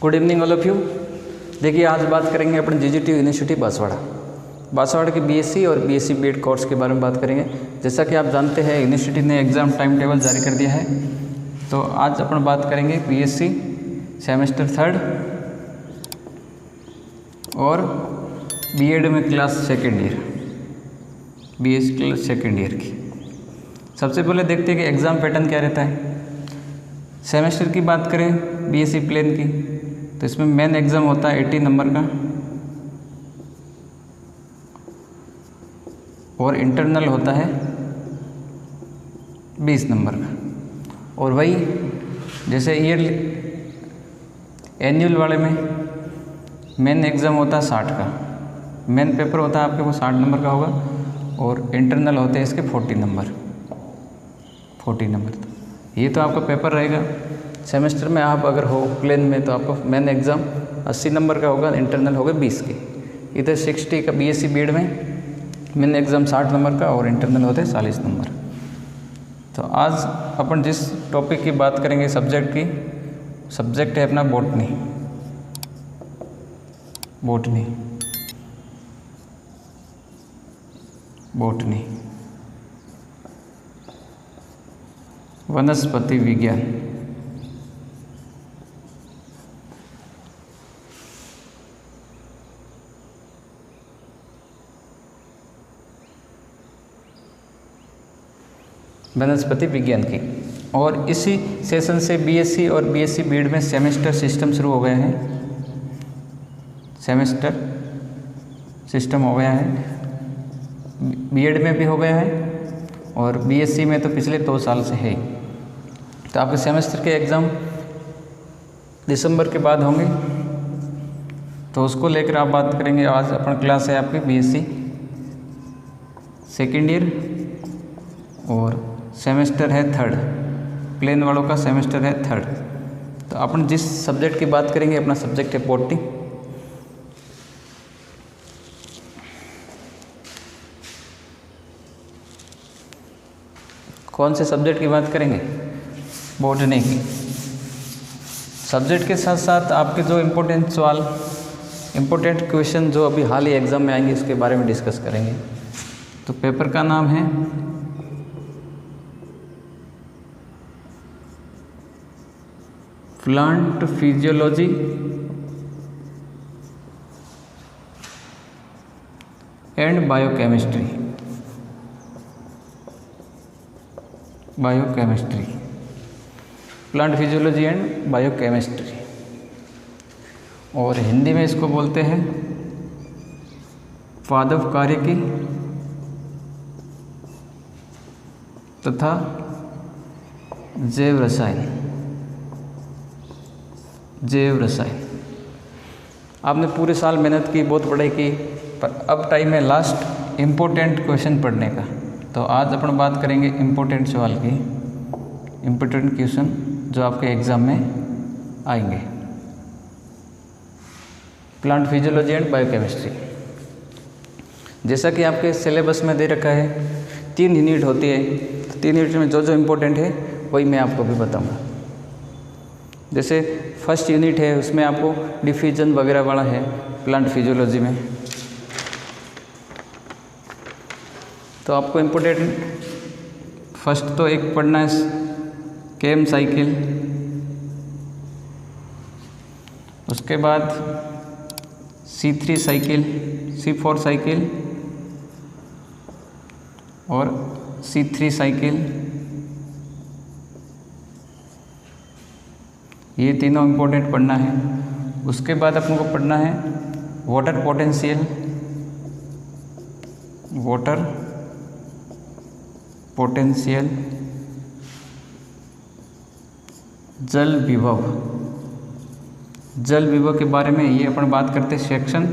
Good evening all of you. देखिए आज बात करेंगे अपन जीजीटी यूनिवर्सिटी बांसवाड़ा के बीएससी और बीएससी बीएड कोर्स के बारे में बात करेंगे। जैसा कि आप जानते हैं यूनिवर्सिटी ने एग्ज़ाम टाइम टेबल जारी कर दिया है, तो आज अपन बात करेंगे बीएससी सेमेस्टर 3 और बीएड में class second year, BSc class second year की। सबसे पहले देखते हैं कि एग्ज़ाम पैटर्न क्या रहता है। सेमेस्टर की बात करें बीएससी प्लेन की, तो इसमें मेन एग्ज़ाम होता है 80 नंबर का और इंटरनल होता है 20 नंबर का। और वही जैसे ईयर एनुअल वाले में मेन एग्ज़ाम होता है 60 का, मेन पेपर होता है आपके वो 60 नंबर का होगा और इंटरनल होते हैं इसके 40 नंबर। तो ये तो आपका पेपर रहेगा। सेमेस्टर में आप अगर हो प्लेन में तो आपका मेन एग्ज़ाम 80 नंबर का होगा, इंटरनल होगा 20 के। इधर 60 का बीएससी बीएड में मेन एग्ज़ाम 60 नंबर का और इंटरनल होते हैं 40 नंबर। तो आज अपन जिस टॉपिक की बात करेंगे सब्जेक्ट की, सब्जेक्ट है अपना बॉटनी वनस्पति विज्ञान। वनस्पति विज्ञान की। और इसी सेशन से बीएससी और बीएससी बीएड में सेमेस्टर सिस्टम शुरू हो गया है। सेमेस्टर सिस्टम हो गया है, बीएड में भी हो गया है और बीएससी में तो पिछले 2 साल से है। तो आपके सेमेस्टर के एग्ज़ाम दिसंबर के बाद होंगे, तो उसको लेकर आप बात करेंगे। आज अपन क्लास है आपकी बीएससी सेकेंड ईयर और सेमेस्टर है 3, प्लेन वालों का सेमेस्टर है 3। तो अपन जिस सब्जेक्ट की बात करेंगे अपना सब्जेक्ट है बॉटनी। कौन से सब्जेक्ट की बात करेंगे? बॉटनी की। सब्जेक्ट के साथ साथ आपके जो इम्पोर्टेंट सवाल, इम्पोर्टेंट क्वेश्चन जो अभी हाल ही एग्ज़ाम में आएंगे उसके बारे में डिस्कस करेंगे। तो पेपर का नाम है plant physiology and biochemistry. Plant physiology and biochemistry, और हिंदी में इसको बोलते हैं पादप कार्यकी तथा जैव रसायन। आपने पूरे साल मेहनत की, बहुत पढ़ाई की, पर अब टाइम है लास्ट इम्पोर्टेंट क्वेश्चन पढ़ने का। तो आज अपन बात करेंगे इम्पोर्टेंट सवाल की, इम्पोर्टेंट क्वेश्चन जो आपके एग्ज़ाम में आएंगे। प्लांट फिजियोलॉजी एंड बायोकेमिस्ट्री, जैसा कि आपके सिलेबस में दे रखा है 3 यूनिट होती है। तो 3 यूनिट में जो जो इम्पोर्टेंट है वही मैं आपको भी बताऊंगा। जैसे फर्स्ट यूनिट है उसमें आपको डिफिजन वगैरह वाला है प्लांट फिजियोलॉजी में। तो आपको इम्पोर्टेंट फर्स्ट तो एक पढ़ना है केम साइकिल, उसके बाद C3 साइकिल, C4 साइकिल और C3 साइकिल। ये तीनों इम्पोर्टेंट पढ़ना है। उसके बाद अपन को पढ़ना है वाटर पोटेंशियल, जल विभव के बारे में ये अपन बात करते हैं। सेक्शन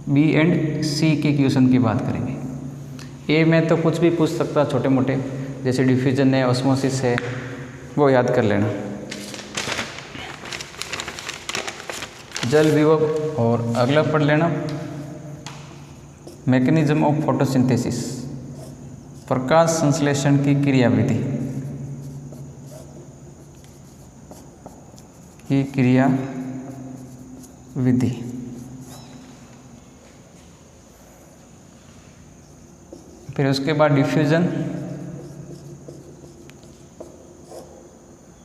B एंड C के क्वेश्चन की बात करेंगे। ए में तो कुछ भी पूछ सकता, छोटे मोटे, जैसे डिफ्यूजन है, ऑस्मोसिस है, वो याद कर लेना। जल विभव, और अगला पढ़ लेना मैकेनिज्म ऑफ फोटोसिंथेसिस, प्रकाश संश्लेषण की क्रियाविधि। की क्रिया विधि। फिर उसके बाद डिफ्यूजन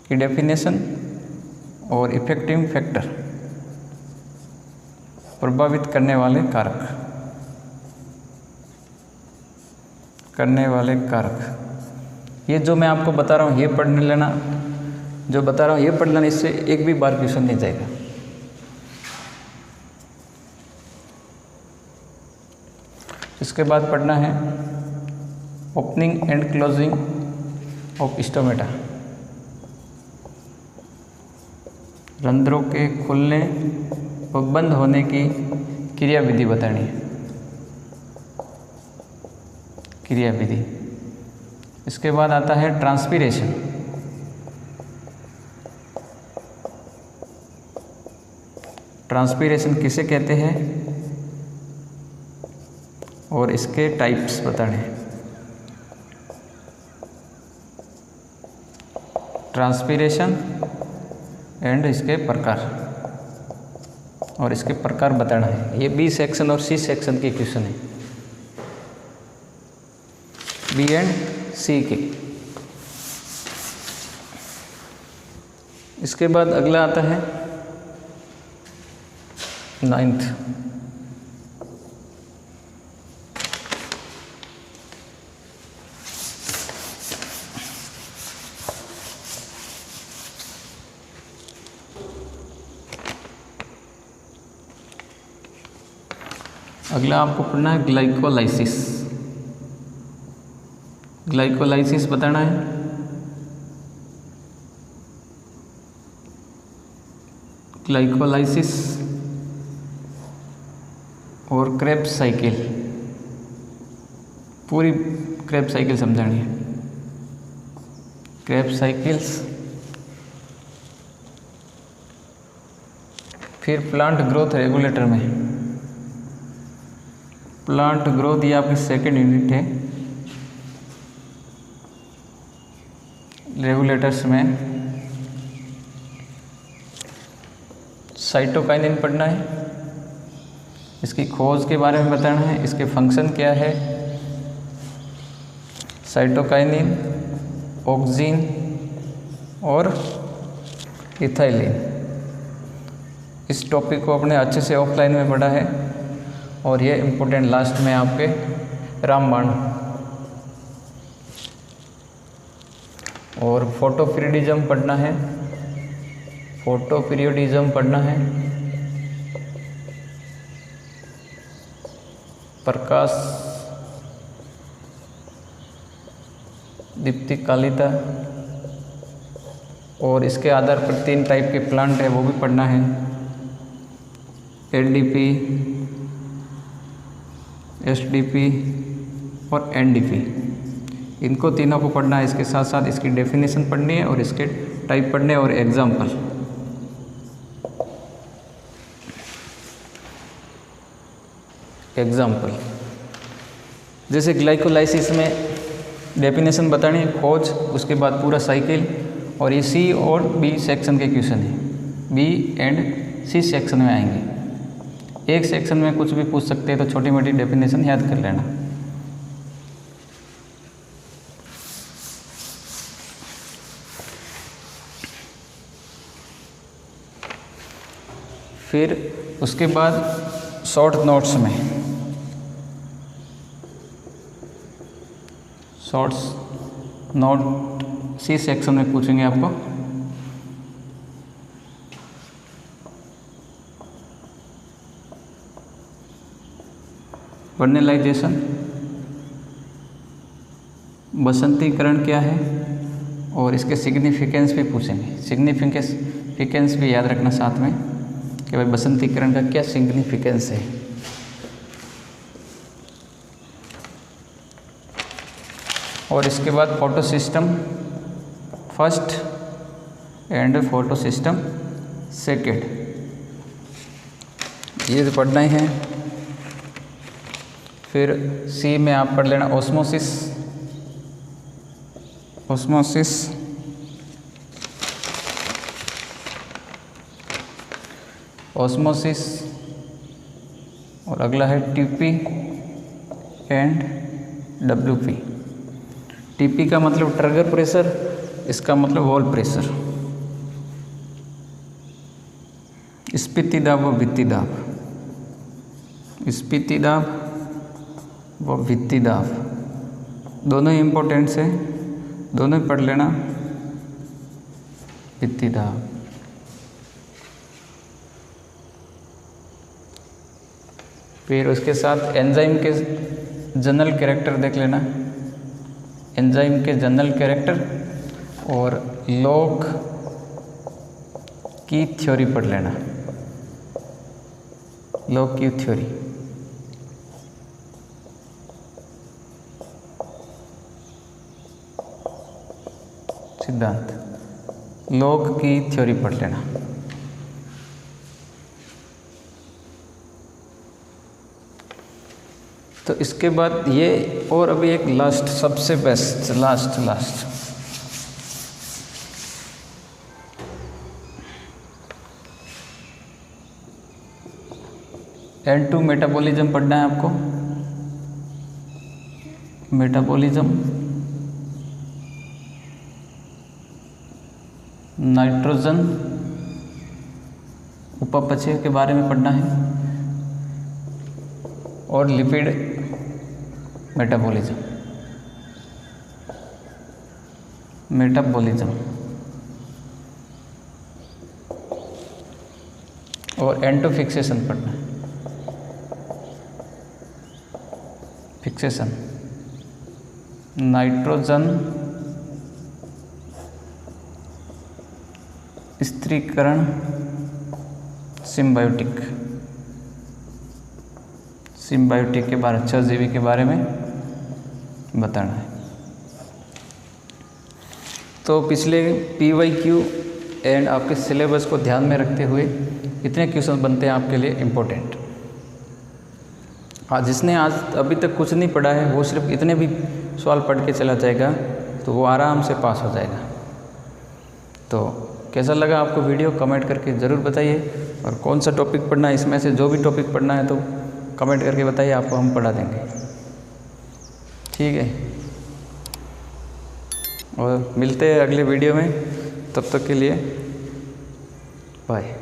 की डेफिनेशन और इफेक्टिव फैक्टर, प्रभावित करने वाले कारक, ये जो मैं आपको बता रहा हूँ ये पढ़ने लेना, जो बता रहा हूँ ये पढ़ लेना, इससे एक भी बार क्वेश्चन नहीं जाएगा। इसके बाद पढ़ना है opening and closing of stomata, रंध्रों के खुलने और बंद होने की क्रिया विधि बतानी है, क्रिया विधि। इसके बाद आता है ट्रांसपीरेशन, ट्रांसपीरेशन किसे कहते हैं और इसके टाइप्स बताने हैं। ट्रांसपीरेशन एंड इसके प्रकार, और इसके प्रकार बताना है। ये बी सेक्शन और सी सेक्शन के क्वेश्चन है, बी एंड सी के। इसके बाद अगला आता है 9th, अगला आपको पढ़ना है ग्लाइकोलाइसिस। ग्लाइकोलाइसिस बताना है। ग्लाइकोलाइसिस और क्रेब्स साइकिल, पूरी क्रेब्स साइकिल समझानी है। क्रेब्स साइकिल्स, फिर प्लांट ग्रोथ रेगुलेटर में, प्लांट ग्रोथ ये आपकी सेकेंड यूनिट है। रेगुलेटर्स में साइटोकाइनिन पढ़ना है, इसकी खोज के बारे में बताना है, इसके फंक्शन क्या है। साइटोकाइनिन, ऑक्सीन और इथाइलिन, इस टॉपिक को अपने अच्छे से ऑफलाइन में पढ़ा है। और ये इम्पोर्टेंट लास्ट में आपके रामबाण और फोटोपीरियडिज्म पढ़ना है, फोटोपीरियडिज्म पढ़ना है। प्रकाश दीप्तिकालिता, और इसके आधार पर 3 टाइप के प्लांट है वो भी पढ़ना है। LDP, SDP और NDP, इनको तीनों को पढ़ना है। इसके साथ साथ इसकी डेफिनेशन पढ़नी है और इसके टाइप पढ़ने और एग्जाम्पल। एग्जाम्पल जैसे ग्लाइकोलाइसिस में डेफिनेशन बतानी है, खोज, उसके बाद पूरा साइकिल, और ये सी और बी सेक्शन के क्वेश्चन है। बी एंड सी सेक्शन में आएंगे। एक सेक्शन में कुछ भी पूछ सकते हैं, तो छोटी मोटी डेफिनेशन याद कर लेना। फिर उसके बाद शॉर्ट नोट्स में, शॉर्ट्स नोट सी सेक्शन में पूछेंगे आपको। वर्नलाइजेशन, बसंतीकरण क्या है, और इसके सिग्निफिकेंस भी पूछेंगे। सिग्निफिकेंस भी याद रखना साथ में कि भाई बसंतीकरण का क्या सिग्निफिकेंस है। और इसके बाद photo system first and photo system second, ये तो पढ़ना ही है। फिर सी में आप पढ़ लेना ऑस्मोसिस, ऑस्मोसिस ऑस्मोसिस, और अगला है टीपी एंड डब्ल्यूपी। टीपी का मतलब ट्रिगर प्रेशर, इसका मतलब वॉल प्रेशर। स्फीति दाब व भित्ति दाब, स्फीति दाब व भित्ति दाब दोनों ही इम्पोर्टेंट्स हैं, दोनों ही पढ़ लेना। भित्ति दाब, फिर उसके साथ एंजाइम के जनरल कैरेक्टर देख लेना, एंजाइम के जनरल कैरेक्टर, और लॉग की थ्योरी पढ़ लेना, लॉग की थ्योरी। सिद्धांत, लॉग की थ्योरी पढ़ लेना। तो इसके बाद ये, और अभी एक लास्ट, सबसे बेस्ट, लास्ट N2 मेटाबॉलिज्म पढ़ना है आपको। मेटाबॉलिज्म, नाइट्रोजन उपापचय के बारे में पढ़ना है, और लिपिड मेटाबॉलिज्म, और N2 फिक्सेशन पढ़ना है। फिक्सेशन, नाइट्रोजन स्थिरीकरण, सिम्बायोटिक के बारे, 6 जीवी के बारे में बताना है। तो पिछले PYQ एंड आपके सिलेबस को ध्यान में रखते हुए इतने क्वेश्चन बनते हैं आपके लिए इम्पोर्टेंट। हाँ, जिसने आज अभी तक कुछ नहीं पढ़ा है वो सिर्फ इतने भी सवाल पढ़ के चला जाएगा तो वो आराम से पास हो जाएगा। तो कैसा लगा आपको वीडियो, कमेंट करके ज़रूर बताइए, और कौन सा टॉपिक पढ़ना है, इसमें से जो भी टॉपिक पढ़ना है तो कमेंट करके बताइए, आपको हम पढ़ा देंगे। ठीक है, और मिलते हैं अगले वीडियो में, तब तक के लिए बाय।